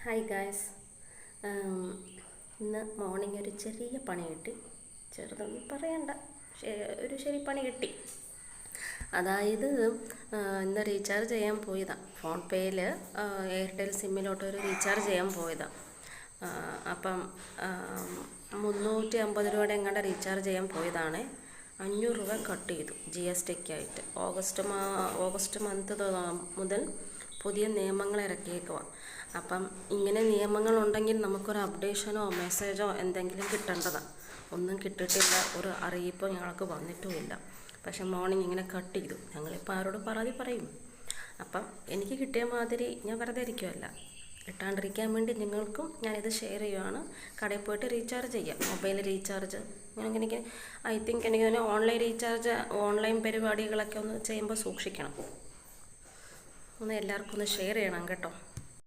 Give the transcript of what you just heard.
Hi guys. ഇന്ന് morning ഒരു ചെറിയ പണി കിട്ടി. ചെറുതൊന്നും പറയണ്ട, ഒരു ശരി പണി കിട്ടി. അതായത് ഇന്ന് റീചാർജ് ചെയ്യാൻ പോയതാണ്. ഫോൺ പേയിൽ എയർടെൽ സിമ്മിലോട്ടൊരു റീചാർജ് ചെയ്യാൻ പോയതാണ്. അപ്പം 350 രൂപയുടെ എങ്ങാണ്ട് റീചാർജ് ചെയ്യാൻ പോയതാണ്. 500 രൂപ കട്ട് ചെയ്തു GST ആയിട്ട്. ഓഗസ്റ്റ് മന്ത് മുതൽ പുതിയ നിയമങ്ങൾ ഇറക്കിയേക്കുക. അപ്പം ഇങ്ങനെ നിയമങ്ങളുണ്ടെങ്കിൽ നമുക്കൊരു അപ്ഡേഷനോ മെസ്സേജോ എന്തെങ്കിലും കിട്ടേണ്ടതാണ്. ഒന്നും കിട്ടിയിട്ടില്ല, ഒരു അറിയിപ്പോ ഞങ്ങൾക്ക് വന്നിട്ടുമില്ല. പക്ഷെ മോർണിംഗ് ഇങ്ങനെ കട്ട് ചെയ്തു. ഞങ്ങളിപ്പോൾ ആരോട് പരാതി പറയും? അപ്പം എനിക്ക് കിട്ടിയ മാതിരി ഞാൻ വെറുതെ ഇരിക്കുമല്ല, കിട്ടാണ്ടിരിക്കാൻ വേണ്ടി നിങ്ങൾക്കും ഞാനിത് ഷെയർ ചെയ്യുകയാണ്. കടയിൽ പോയിട്ട് റീചാർജ് ചെയ്യാം, മൊബൈൽ റീചാർജ്. എനിക്ക് ഐ തിങ്ക് എനിക്ക് തന്നെ ഓൺലൈൻ റീചാർജ്, ഓൺലൈൻ പരിപാടികളൊക്കെ ഒന്ന് ചെയ്യുമ്പോൾ സൂക്ഷിക്കണം. ഒന്ന് എല്ലാവർക്കും ഒന്ന് ഷെയർ ചെയ്യണം കേട്ടോ.